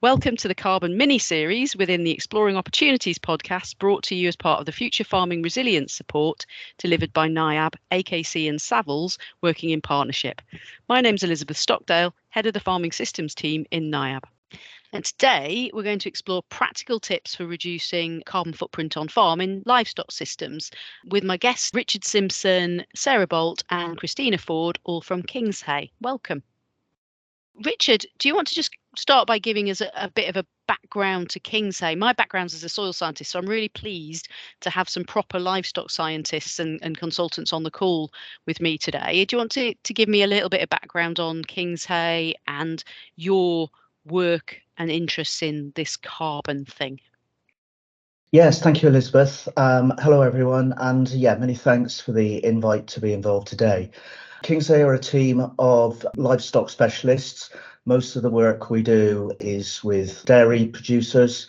Welcome to the Carbon mini-series within the Exploring Opportunities podcast, brought to you as part of the Future Farming Resilience support delivered by NIAB, AKC and Savills, working in partnership. My name's Elizabeth Stockdale, Head of the Farming Systems team in NIAB. And today we're going to explore practical tips for reducing carbon footprint on farm in livestock systems with my guests Richard Simpson, Sarah Bolt and Christina Ford, all from Kingshay. Welcome. Richard, do you want to just start by giving us a bit of a background to Kingshay? My background's as a soil scientist, so I'm really pleased to have some proper livestock scientists and consultants on the call with me today. Do you want to give me a little bit of background on Kingshay and your work and interests in this carbon thing? Yes, thank you, Elizabeth. Hello, everyone. And many thanks for the invite to be involved today. Kingshay are a team of livestock specialists. Most of the work we do is with dairy producers.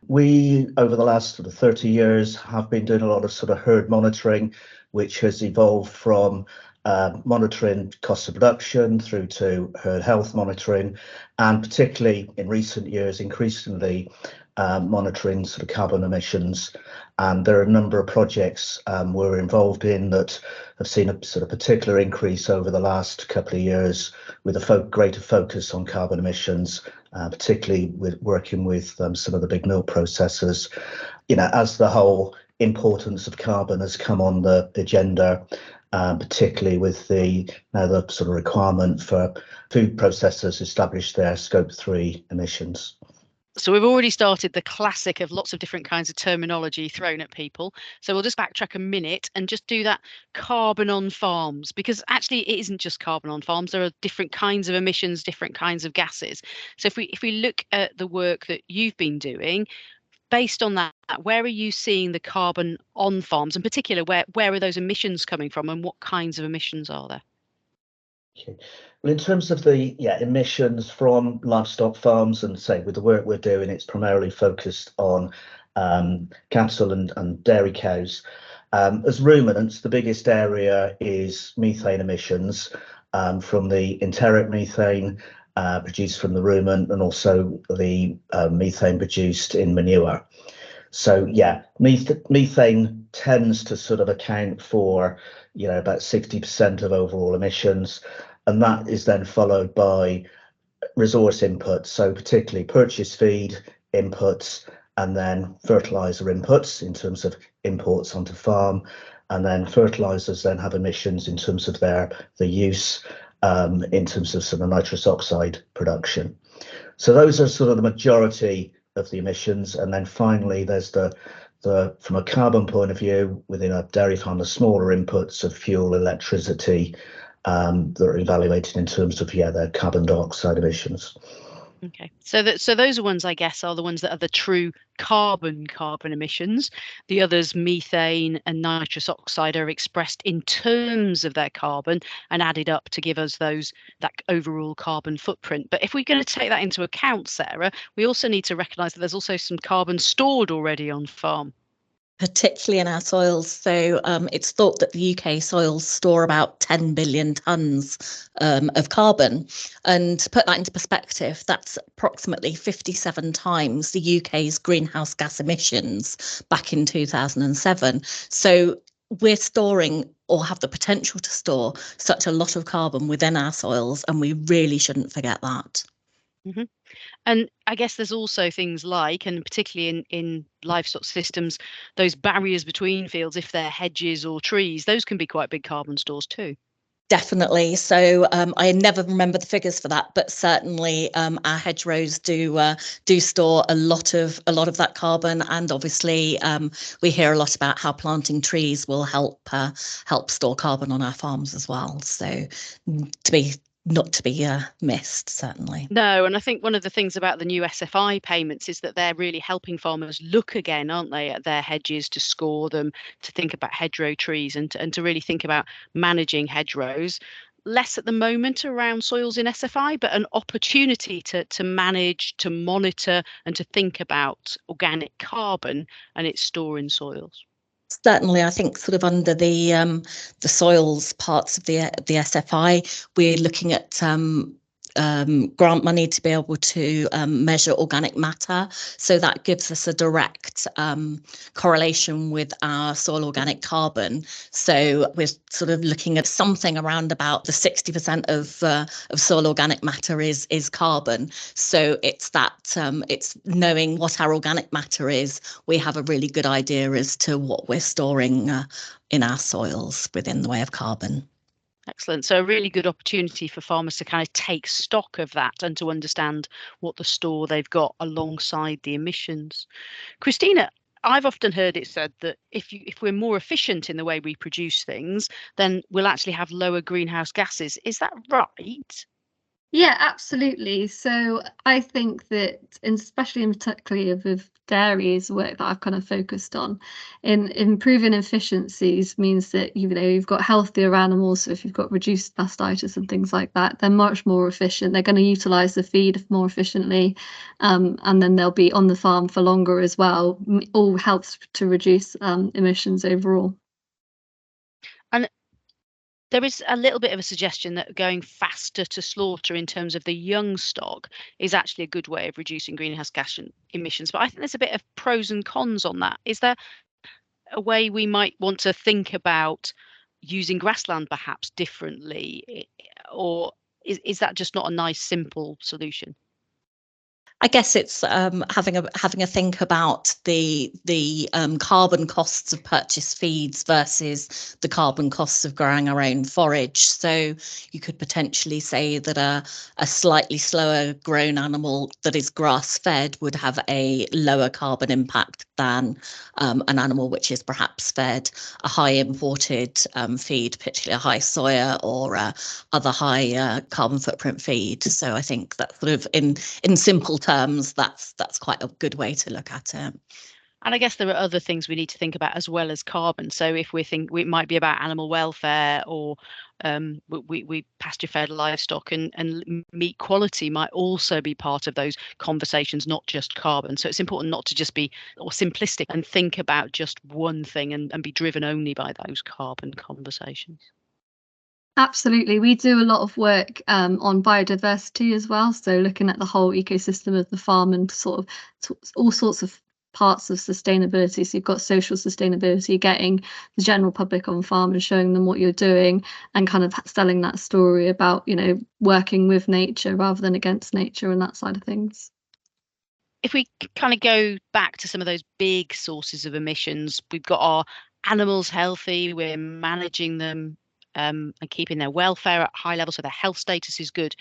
We, over the last 30 years, have been doing a lot of herd monitoring, which has evolved from monitoring cost of production through to herd health monitoring, and particularly in recent years, increasingly monitoring carbon emissions. And there are a number of projects we're involved in that have seen a particular increase over the last couple of years, with a greater focus on carbon emissions, particularly with working with some of the big milk processors. As the whole importance of carbon has come on the agenda, particularly with the requirement for food processors to establish their Scope 3 emissions. So we've already started the classic of lots of different kinds of terminology thrown at people. So we'll just backtrack a minute and just do that carbon on farms, because actually it isn't just carbon on farms. There are different kinds of emissions, different kinds of gases. So if we look at the work that you've been doing, based on that, where are you seeing the carbon on farms? In particular, where are those emissions coming from and what kinds of emissions are there? Okay. Well, in terms of the emissions from livestock farms, and say with the work we're doing, it's primarily focused on cattle and dairy cows. As ruminants, the biggest area is methane emissions from the enteric methane produced from the rumen, and also the methane produced in manure. So methane tends to account for about 60% of overall emissions, and that is then followed by resource inputs, so particularly purchase feed inputs, and then fertilizer inputs in terms of imports onto farm, and then fertilizers then have emissions in terms of the use in terms of nitrous oxide production. So those are the majority of the emissions. And then finally there's the from a carbon point of view, within a dairy farm, the smaller inputs of fuel, electricity that are evaluated in terms of their carbon dioxide emissions. Okay, so those are ones, I guess, are the ones that are the true carbon emissions. The others, methane and nitrous oxide, are expressed in terms of their carbon and added up to give us that overall carbon footprint. But if we're going to take that into account, Sarah, we also need to recognise that there's also some carbon stored already on farm, particularly in our soils. So it's thought that the UK soils store about 10 billion tonnes of carbon. And to put that into perspective, that's approximately 57 times the UK's greenhouse gas emissions back in 2007. So we're storing, or have the potential to store, such a lot of carbon within our soils, and we really shouldn't forget that. Mm-hmm. And I guess there's also things like, and particularly in livestock systems, those barriers between fields, if they're hedges or trees, those can be quite big carbon stores too. Definitely. So I never remember the figures for that, but certainly our hedgerows do store a lot of that carbon, and obviously we hear a lot about how planting trees will help store carbon on our farms as well. So not to be missed, certainly. No, and I think one of the things about the new SFI payments is that they're really helping farmers look again, aren't they, at their hedges, to score them, to think about hedgerow trees, and to really think about managing hedgerows. Less at the moment around soils in SFI, but an opportunity to manage, to monitor, and to think about organic carbon and its store in soils. Certainly, I think under the soils parts of the SFI, we're looking at grant money to be able to measure organic matter. So that gives us a direct correlation with our soil organic carbon. So we're sort of looking at something around about the 60% of soil organic matter is carbon. So it's that it's knowing what our organic matter is. We have a really good idea as to what we're storing in our soils within the way of carbon. Excellent. So a really good opportunity for farmers to kind of take stock of that and to understand what the store they've got alongside the emissions. Christina, I've often heard it said that if we're more efficient in the way we produce things, then we'll actually have lower greenhouse gases. Is that right? Yeah, absolutely. So I think that, especially in particularly with dairy, is work that I've kind of focused on. In improving efficiencies means that you've got healthier animals. So if you've got reduced mastitis and things like that, they're much more efficient. They're going to utilize the feed more efficiently, and then they'll be on the farm for longer as well. All helps to reduce emissions overall. And there is a little bit of a suggestion that going faster to slaughter in terms of the young stock is actually a good way of reducing greenhouse gas emissions. But I think there's a bit of pros and cons on that. Is there a way we might want to think about using grassland perhaps differently? Or is that just not a nice, simple solution? I guess it's having a think about the carbon costs of purchased feeds versus the carbon costs of growing our own forage. So you could potentially say that a slightly slower grown animal that is grass fed would have a lower carbon impact than an animal which is perhaps fed a high imported feed, particularly a high soya or other high carbon footprint feed. So I think that sort of in simple terms, that's quite a good way to look at it. And I guess there are other things we need to think about as well as carbon. So if it might be about animal welfare, or we pasture fed livestock, and meat quality might also be part of those conversations, not just carbon. So it's important not to just be or simplistic and think about just one thing and be driven only by those carbon conversations. Absolutely. We do a lot of work on biodiversity as well. So looking at the whole ecosystem of the farm and sort of all sorts of parts of sustainability. So you've got social sustainability, getting the general public on farm and showing them what you're doing, and kind of selling that story about, working with nature rather than against nature and that side of things. If we kind of go back to some of those big sources of emissions, we've got our animals healthy, we're managing them and keeping their welfare at high levels, so their health status is good.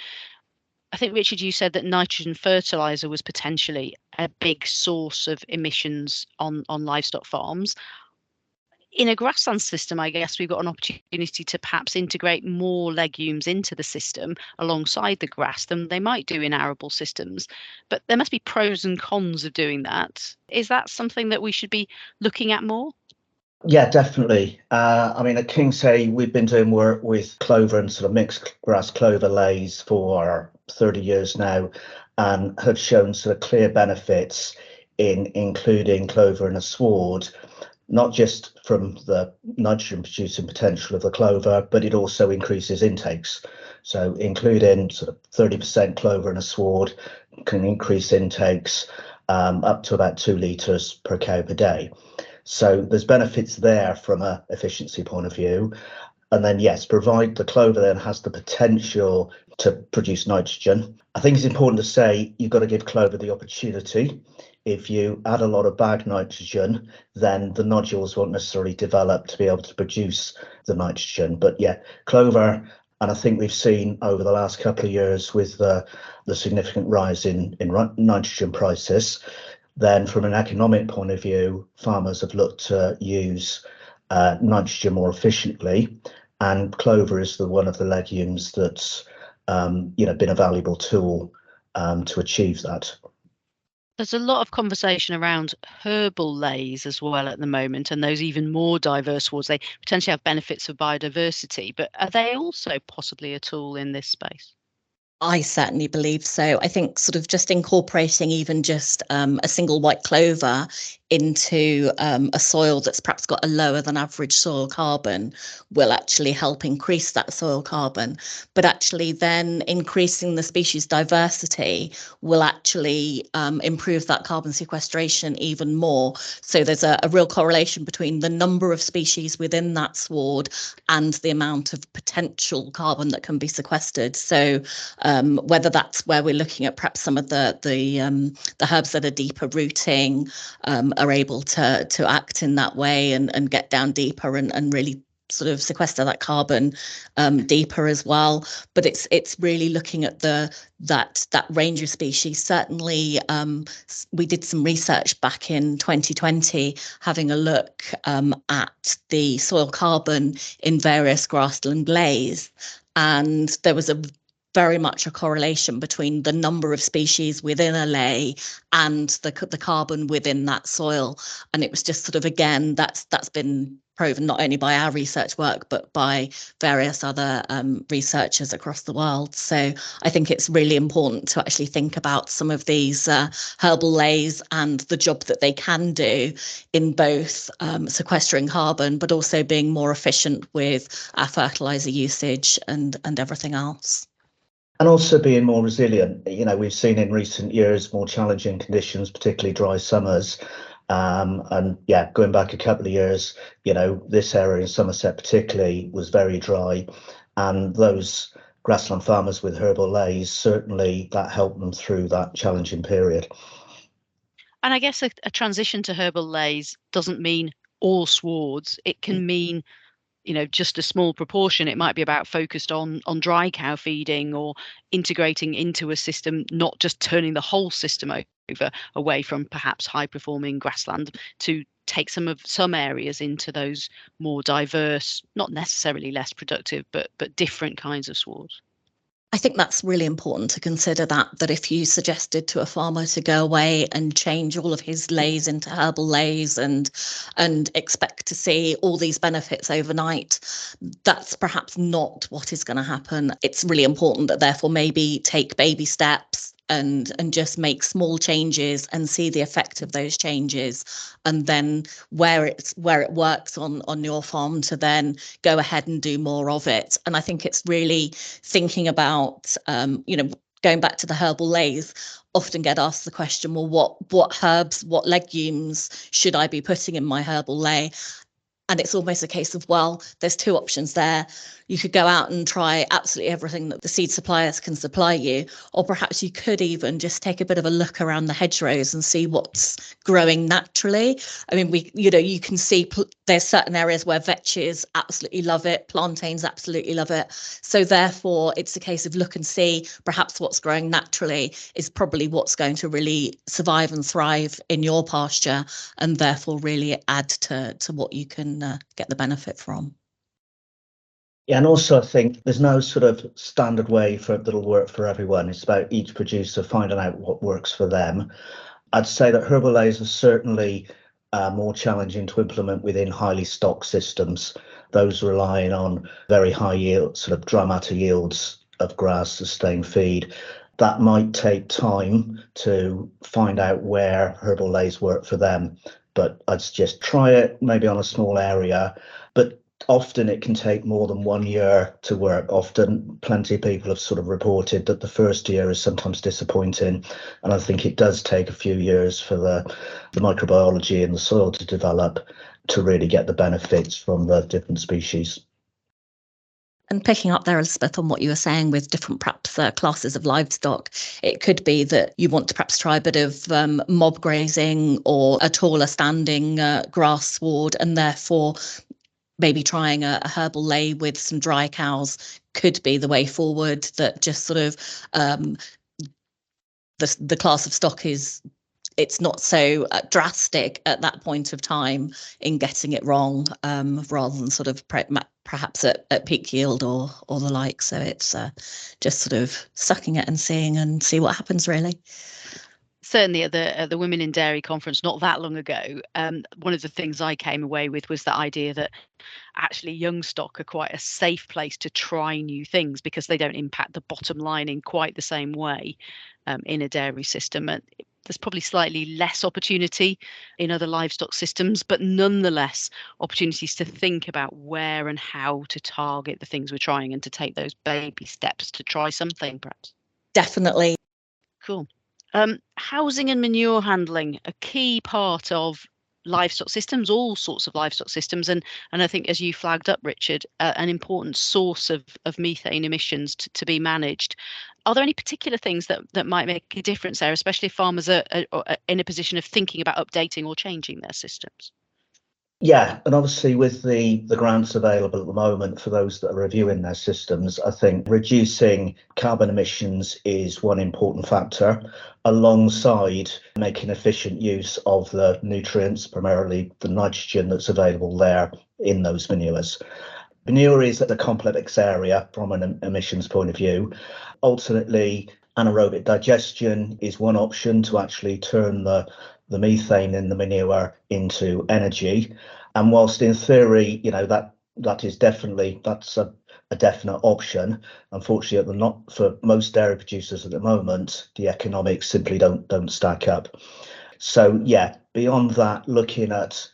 I think, Richard, you said that nitrogen fertilizer was potentially a big source of emissions on livestock farms. In a grassland system, I guess we've got an opportunity to perhaps integrate more legumes into the system alongside the grass than they might do in arable systems. But there must be pros and cons of doing that. Is that something that we should be looking at more? Yeah, definitely. I mean, at Kingshay, we've been doing work with clover and sort of mixed grass clover lays for 30 years now, and have shown sort of clear benefits in including clover in a sward, not just from the nitrogen producing potential of the clover, but it also increases intakes. So including sort of 30% clover in a sward can increase intakes up to about 2 litres per cow per day. So there's benefits there from an efficiency point of view. And then, yes, provide the clover then has the potential to produce nitrogen. I think it's important to say you've got to give clover the opportunity. If you add a lot of bag nitrogen, then the nodules won't necessarily develop to be able to produce the nitrogen. But yeah, clover, and I think we've seen over the last couple of years with the significant rise in nitrogen prices, then from an economic point of view, farmers have looked to use nitrogen more efficiently, and clover is one of the legumes that's been a valuable tool to achieve that. There's a lot of conversation around herbal lays as well at the moment, and those even more diverse swards. They potentially have benefits for biodiversity, but are they also possibly a tool in this space? I certainly believe so. I think sort of just incorporating even just a single white clover into a soil that's perhaps got a lower than average soil carbon will actually help increase that soil carbon. But actually then increasing the species diversity will actually improve that carbon sequestration even more. So there's a real correlation between the number of species within that sward and the amount of potential carbon that can be sequestered. So whether that's where we're looking at perhaps some of the herbs that are deeper rooting are able to act in that way and get down deeper and really sort of sequester that carbon deeper as well. But it's really looking at that range of species. Certainly, we did some research back in 2020, having a look at the soil carbon in various grassland lays, and there was very much a correlation between the number of species within a lay and the carbon within that soil. And it was just sort of, again, that's been proven not only by our research work, but by various other researchers across the world. So I think it's really important to actually think about some of these herbal lays and the job that they can do in both sequestering carbon, but also being more efficient with our fertilizer usage and everything else. And also being more resilient. We've seen in recent years more challenging conditions, particularly dry summers. And yeah, going back a couple of years, this area in Somerset particularly was very dry. And those grassland farmers with herbal lays, certainly that helped them through that challenging period. And I guess a transition to herbal lays doesn't mean all swards. It can mean just a small proportion. It might be about focused on dry cow feeding or integrating into a system, not just turning the whole system over away from perhaps high performing grassland to take some areas into those more diverse, not necessarily less productive, but different kinds of swards. I think that's really important to consider that if you suggested to a farmer to go away and change all of his lays into herbal lays and expect to see all these benefits overnight, that's perhaps not what is going to happen. It's really important that therefore maybe take baby steps and just make small changes and see the effect of those changes, and then where it works on your farm to then go ahead and do more of it. And I think it's really thinking about going back to the herbal lays, often get asked the question, well, what herbs, what legumes should I be putting in my herbal lay? And it's almost a case of, well, there's two options there. You could go out and try absolutely everything that the seed suppliers can supply you, or perhaps you could even just take a bit of a look around the hedgerows and see what's growing naturally. I mean, you can see there's certain areas where vetches absolutely love it, plantains absolutely love it. So therefore, it's a case of look and see perhaps what's growing naturally is probably what's going to really survive and thrive in your pasture, and therefore really add to what you can get the benefit from. Yeah, and also I think there's no sort of standard way that'll work for everyone. It's about each producer finding out what works for them. I'd say that herbal lays are certainly more challenging to implement within highly stocked systems, those relying on very high yield, sort of dry matter yields of grass, sustained feed. That might take time to find out where herbal lays work for them, but I'd suggest try it maybe on a small area. But often it can take more than 1 year to work. Often plenty of people have sort of reported that the first year is sometimes disappointing, and I think it does take a few years for the microbiology in the soil to develop to really get the benefits from the different species. And picking up there, Elizabeth, on what you were saying with different perhaps classes of livestock, it could be that you want to perhaps try a bit of mob grazing or a taller standing grass sward, and therefore maybe trying a herbal lay with some dry cows could be the way forward. That just sort of the class of stock it's not so drastic at that point of time in getting it wrong, rather than sort of perhaps at peak yield or the like. So it's just sort of sucking it and see what happens, really. Certainly at the Women in Dairy conference not that long ago, one of the things I came away with was the idea that actually young stock are quite a safe place to try new things because they don't impact the bottom line in quite the same way in a dairy system. And There's probably slightly less opportunity in other livestock systems, but nonetheless opportunities to think about where and how to target the things we're trying and to take those baby steps to try something, perhaps. Definitely. Cool. Housing and manure handling, a key part of livestock systems, all sorts of livestock systems, and I think, as you flagged up, Richard, an important source of methane emissions to be managed. Are there any particular things that might make a difference there, especially if farmers are in a position of thinking about updating or changing their systems? Yeah, and obviously with the grants available at the moment for those that are reviewing their systems, I think reducing carbon emissions is one important factor, alongside making efficient use of the nutrients, primarily the nitrogen that's available there in those manures. Manure is a complex area from an emissions point of view. Ultimately, anaerobic digestion is one option to actually turn the methane in the manure into energy. And whilst in theory, that is definitely, that's a definite option, unfortunately, not for most dairy producers at the moment, the economics simply don't stack up. So yeah, beyond that, looking at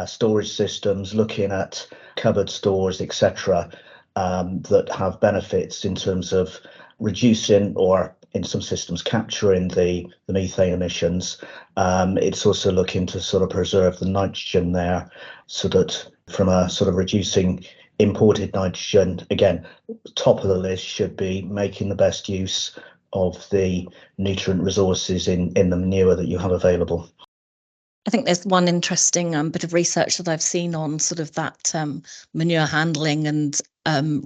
storage systems, looking at cupboard stores, etc., that have benefits in terms of reducing, or in some systems capturing the methane emissions. It's also looking to sort of preserve the nitrogen there, so that from a sort of reducing imported nitrogen, again, top of the list should be making the best use of the nutrient resources in the manure that you have available. I think there's one interesting bit of research that I've seen on sort of that manure handling, and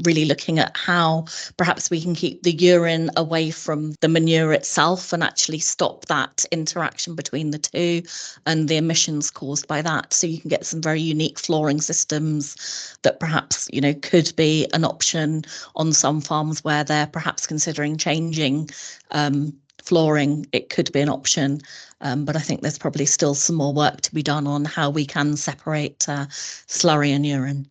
really looking at how perhaps we can keep the urine away from the manure itself and actually stop that interaction between the two and the emissions caused by that. So you can get some very unique flooring systems that perhaps, could be an option on some farms where they're perhaps considering changing flooring. It could be an option, but I think there's probably still some more work to be done on how we can separate slurry and urine.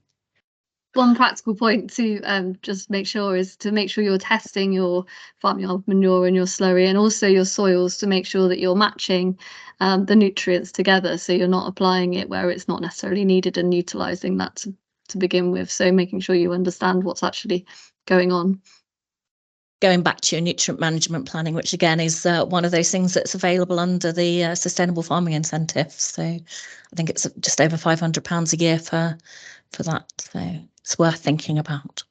One practical point to just make sure is to make sure you're testing your farmyard manure and your slurry, and also your soils, to make sure that you're matching the nutrients together, so you're not applying it where it's not necessarily needed and utilising that to begin with. So making sure you understand what's actually going on. Going back to your nutrient management planning, which again is one of those things that's available under the Sustainable Farming Incentive. So I think it's just over £500 a year for that. So it's worth thinking about.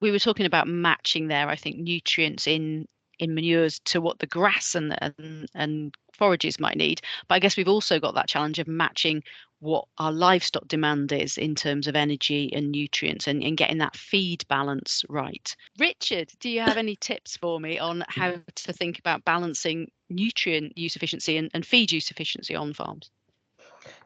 We were talking about matching there, I think, nutrients in manures to what the grass and forages might need. But I guess we've also got that challenge of matching what our livestock demand is in terms of energy and nutrients, and getting that feed balance right. Richard, do you have any tips for me on how to think about balancing nutrient use efficiency and feed use efficiency on farms?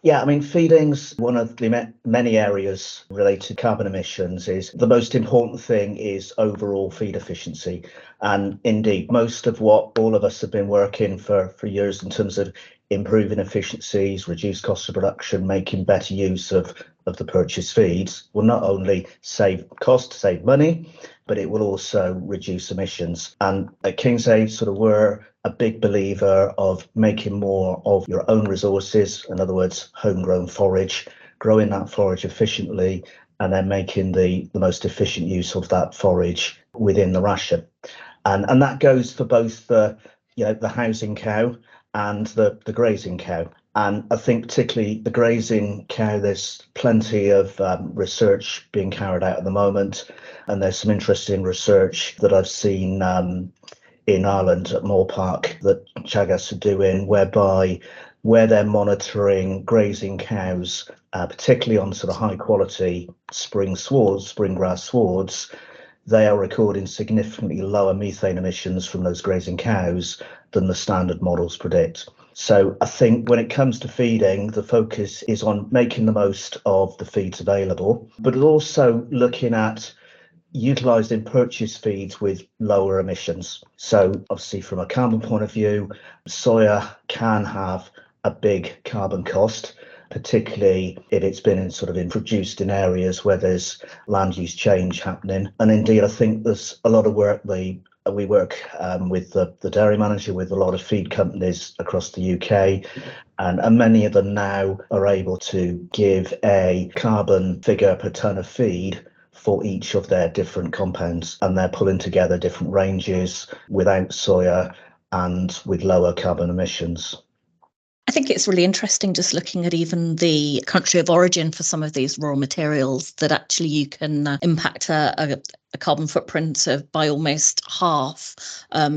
Yeah, I mean, feeding's one of the many areas related to carbon emissions. Is the most important thing is overall feed efficiency. And indeed, most of what all of us have been working for years in terms of improving efficiencies, reduce cost of production, making better use of the purchased feeds will not only save cost, save money, but it will also reduce emissions. And at Kingshay, we're a big believer of making more of your own resources, in other words, homegrown forage, growing that forage efficiently, and then making the most efficient use of that forage within the ration. And that goes for both the housing cow and the grazing cow. And I think particularly the grazing cow, there's plenty of research being carried out at the moment. And there's some interesting research that I've seen in Ireland at Moore Park that Chagas are doing, where they're monitoring grazing cows, particularly on sort of high quality spring grass swards. They are recording significantly lower methane emissions from those grazing cows than the standard models predict. So I think when it comes to feeding, the focus is on making the most of the feeds available, but also looking at utilising purchased feeds with lower emissions. So obviously from a carbon point of view, soya can have a big carbon cost, particularly if it's been produced in areas where there's land use change happening. And indeed, I think there's a lot of work the we work with the dairy manager, with a lot of feed companies across the UK, and many of them now are able to give a carbon figure per tonne of feed for each of their different compounds, and they're pulling together different ranges without soya and with lower carbon emissions. I think it's really interesting just looking at even the country of origin for some of these raw materials, that actually you can impact a carbon footprint by almost half,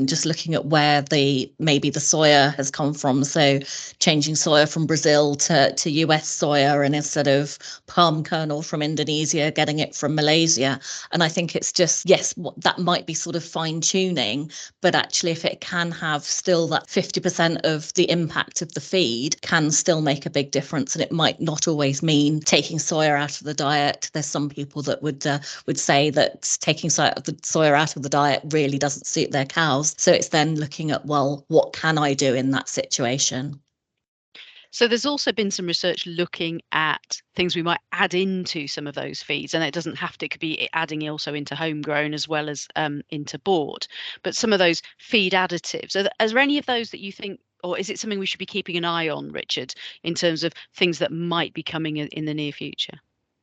just looking at where maybe the soya has come from. So changing soya from Brazil to US soya, and instead of palm kernel from Indonesia, getting it from Malaysia. And I think it's just, yes, that might be sort of fine tuning, but actually if it can have still that 50% of the impact of the feed can still make a big difference. And it might not always mean taking soya out of the diet. There's some people that would say that taking soya out of the diet really doesn't suit their cows. So it's then looking at, well, what can I do in that situation? So there's also been some research looking at things we might add into some of those feeds, and it doesn't have to, it could be adding also into homegrown as well as into board. But some of those feed additives, are there any of those that you think, or is it something we should be keeping an eye on, Richard, in terms of things that might be coming in the near future?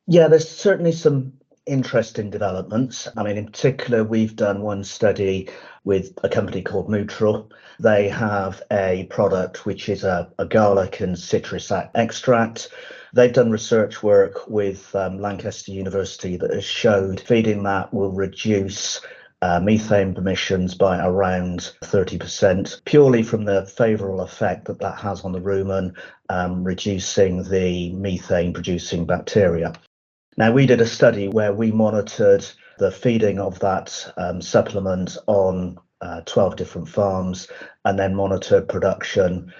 Yeah, there's certainly some interesting developments. I mean, in particular, we've done one study with a company called Mutual. They have a product which is a garlic and citrus extract. They've done research work with Lancaster University that has showed feeding that will reduce methane emissions by around 30%, purely from the favourable effect that has on the rumen, reducing the methane producing bacteria. Now, we did a study where we monitored the feeding of that supplement on 12 different farms, and then monitored production,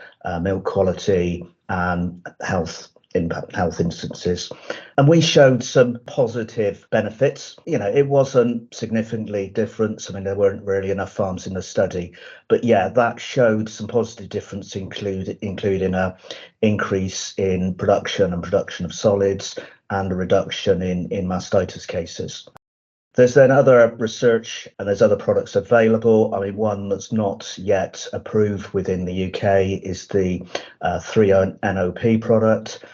milk quality, and health instances. And we showed some positive benefits. You know, it wasn't significantly different. I mean, there weren't really enough farms in the study, but yeah, that showed some positive difference, including a increase in production of solids, and a reduction in mastitis cases. There's then other research, and there's other products available. I mean, one that's not yet approved within the UK is the 3-NOP product,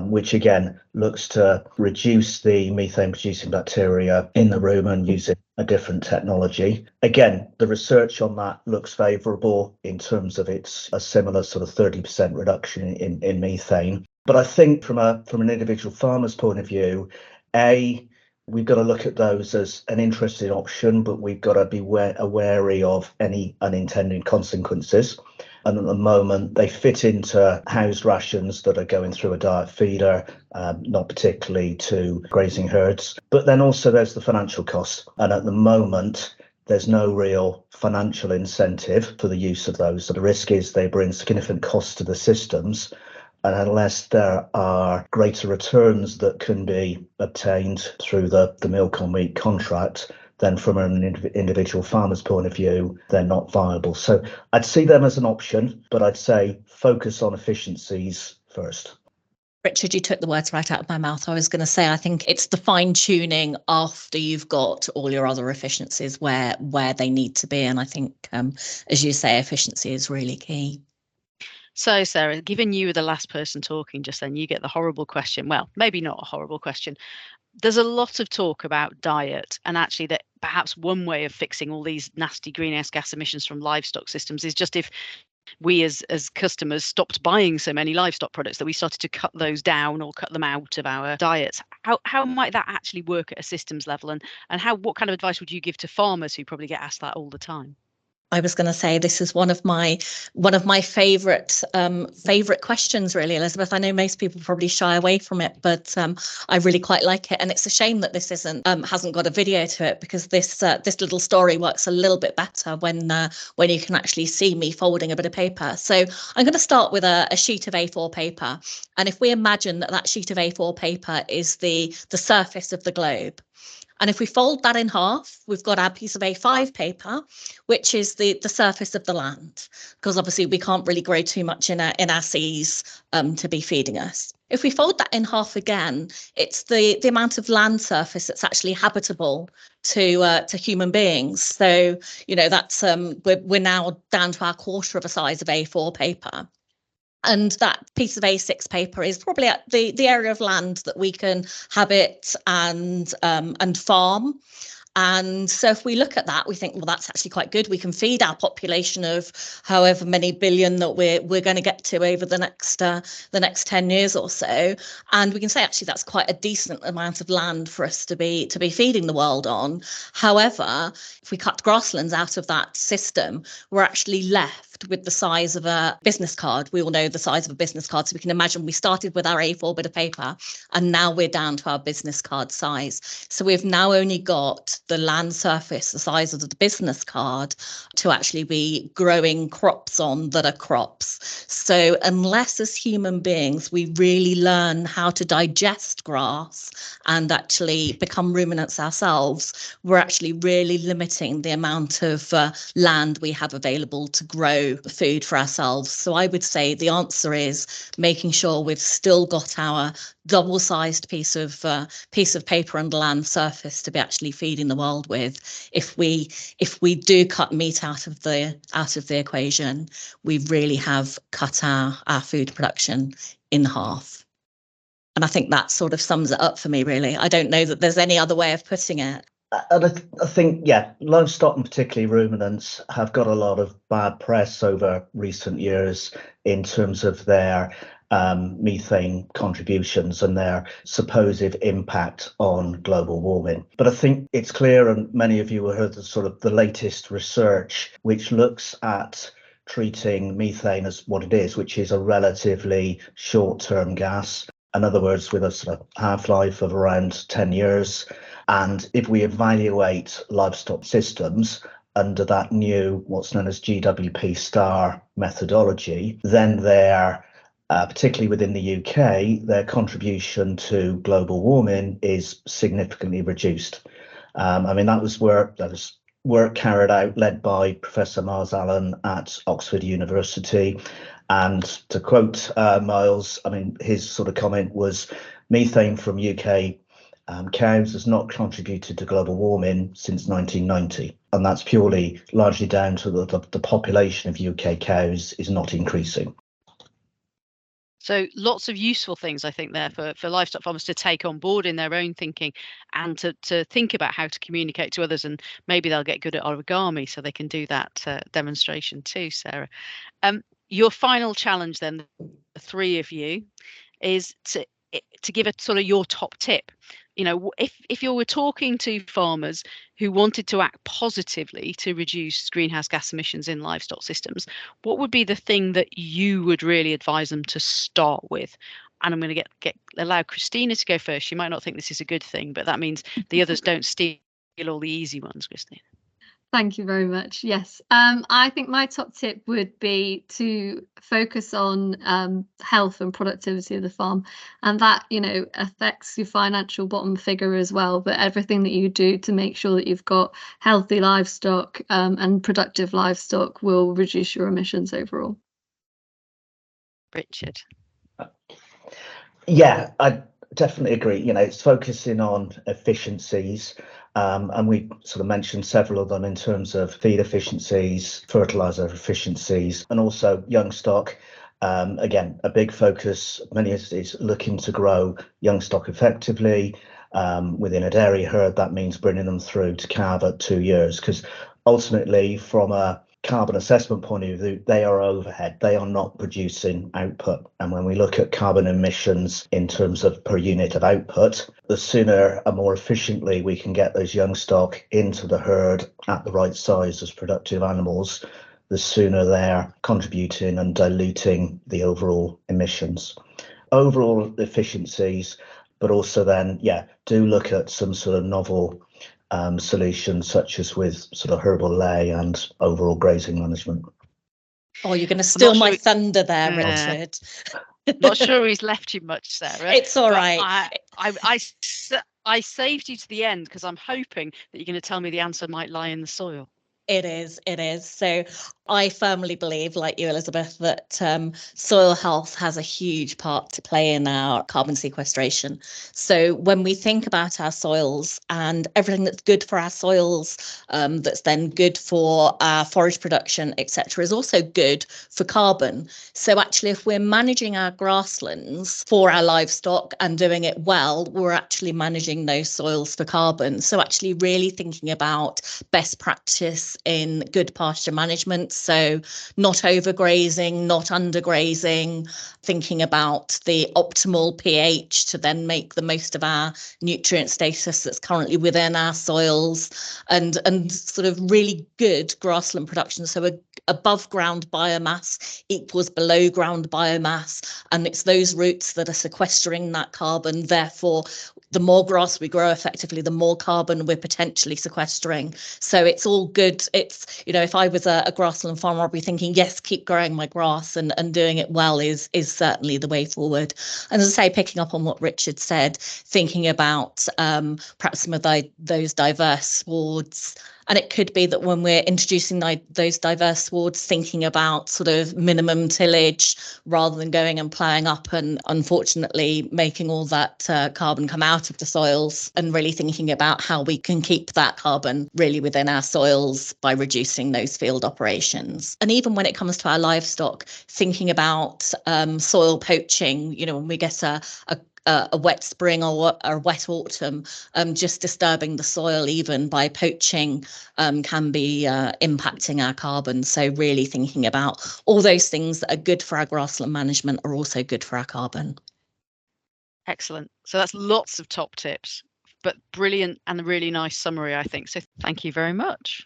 which again looks to reduce the methane producing bacteria in the rumen using a different technology. Again, the research on that looks favourable in terms of it's a similar sort of 30% reduction in methane. But I think from an individual farmer's point of view, we've got to look at those as an interesting option, but we've got to be wary of any unintended consequences. And at the moment, they fit into housed rations that are going through a diet feeder, not particularly to grazing herds. But then also there's the financial cost. And at the moment, there's no real financial incentive for the use of those. So the risk is they bring significant costs to the systems. And unless there are greater returns that can be obtained through the milk on meat contract, then from an individual farmer's point of view, they're not viable. So I'd see them as an option, but I'd say focus on efficiencies first. Richard, you took the words right out of my mouth. I was going to say, I think it's the fine tuning after you've got all your other efficiencies where they need to be. And I think, as you say, efficiency is really key. So, Sarah, given you were the last person talking just then, you get the horrible question. Well, maybe not a horrible question. There's a lot of talk about diet, and actually that perhaps one way of fixing all these nasty greenhouse gas emissions from livestock systems is just if we as customers stopped buying so many livestock products, that we started to cut those down or cut them out of our diets. How might that actually work at a systems level, and what kind of advice would you give to farmers who probably get asked that all the time? I was going to say this is one of my favourite questions, really, Elizabeth. I know most people probably shy away from it, but I really quite like it, and it's a shame that this hasn't got a video to it, because this little story works a little bit better when you can actually see me folding a bit of paper. So I'm going to start with a sheet of A4 paper, and if we imagine that sheet of A4 paper is the surface of the globe, And if we fold that in half, we've got our piece of A5 paper, which is the surface of the land, because obviously we can't really grow too much in our seas to be feeding us. If we fold that in half again, it's the amount of land surface that's actually habitable to human beings. So, you know, that's we're now down to our quarter of a size of A4 paper. And that piece of A6 paper is probably at the area of land that we can habit and farm. And so if we look at that, we think, well, that's actually quite good. We can feed our population of however many billion that we're going to get to over the next 10 years or so. And we can say, actually, that's quite a decent amount of land for us to be feeding the world on. However, if we cut grasslands out of that system, we're actually left with the size of a business card. We all know the size of a business card. So we can imagine we started with our A4 bit of paper and now we're down to our business card size. So we've now only got the land surface the size of the business card to actually be growing crops on that are crops. So unless as human beings we really learn how to digest grass and actually become ruminants ourselves, we're actually really limiting the amount of land we have available to grow food for ourselves. So I would say the answer is making sure we've still got our double-sized piece of paper and land surface to be actually feeding the world with. If we do cut meat out of the equation, we really have cut our food production in half. And I think that sort of sums it up for me, really. I don't know that there's any other way of putting it. And I think, yeah, livestock and particularly ruminants have got a lot of bad press over recent years in terms of their methane contributions and their supposed impact on global warming. But I think it's clear, and many of you have heard the sort of the latest research, which looks at treating methane as what it is, which is a relatively short-term gas. In other words, with a sort of half-life of around 10 years. And if we evaluate livestock systems under that new, what's known as GWP star methodology, then they're particularly within the UK, their contribution to global warming is significantly reduced. I mean, that was work carried out, led by Professor Miles Allen at Oxford University. And to quote Miles, I mean, his sort of comment was, methane from UK cows has not contributed to global warming since 1990. And that's purely largely down to the population of UK cows is not increasing. So lots of useful things, I think, there for livestock farmers to take on board in their own thinking and to think about how to communicate to others. And maybe they'll get good at origami so they can do that demonstration too, Sarah. Your final challenge then, the three of you, is to give a sort of your top tip. You know, if you were talking to farmers who wanted to act positively to reduce greenhouse gas emissions in livestock systems, what would be the thing that you would really advise them to start with? And I'm going to allow Christina to go first. She might not think this is a good thing, but that means the others don't steal all the easy ones, Christina. Thank you very much. Yes, I think my top tip would be to focus on health and productivity of the farm, and that, you know, affects your financial bottom figure as well. But everything that you do to make sure that you've got healthy livestock and productive livestock will reduce your emissions overall. Richard. Yeah, I definitely agree. You know, it's focusing on efficiencies. And we sort of mentioned several of them in terms of feed efficiencies, fertilizer efficiencies, and also young stock. Again, a big focus, many is looking to grow young stock effectively within a dairy herd. That means bringing them through to calve at 2 years, because ultimately, from a carbon assessment point of view, they are overhead. They are not producing output. And when we look at carbon emissions in terms of per unit of output, the sooner and more efficiently we can get those young stock into the herd at the right size as productive animals, the sooner they're contributing and diluting the overall emissions. Overall efficiencies, but also then, yeah, do look at some sort of novel solutions, such as with sort of herbal lay and overall grazing management. Oh, you're going to steal my thunder there, Richard. Not sure he's left you much, Sarah. It's all right. I saved you to the end because I'm hoping that you're going to tell me the answer might lie in the soil. It is. So I firmly believe, like you, Elizabeth, that soil health has a huge part to play in our carbon sequestration. So when we think about our soils and everything that's good for our soils, that's then good for our forage production, etc., is also good for carbon. So actually, if we're managing our grasslands for our livestock and doing it well, we're actually managing those soils for carbon. So actually really thinking about best practice in good pasture management. So not overgrazing, not undergrazing, thinking about the optimal pH to then make the most of our nutrient status that's currently within our soils, and sort of really good grassland production. So above ground biomass equals below ground biomass, and it's those roots that are sequestering that carbon. Therefore, the more grass we grow effectively, the more carbon we're potentially sequestering. So it's all good. It's, you know, if I was a grassland farmer, I'd be thinking, yes, keep growing my grass, and doing it well is certainly the way forward. And as I say, picking up on what Richard said, thinking about perhaps some of those diverse swards. And it could be that when we're introducing those diverse swards, thinking about sort of minimum tillage rather than going and ploughing up and unfortunately making all that carbon come out of the soils, and really thinking about how we can keep that carbon really within our soils by reducing those field operations. And even when it comes to our livestock, thinking about soil poaching, you know, when we get a wet spring or a wet autumn, just disturbing the soil even by poaching can be impacting our carbon. So really thinking about all those things that are good for our grassland management are also good for our carbon. Excellent. So that's lots of top tips, but brilliant and a really nice summary, I think. So thank you very much.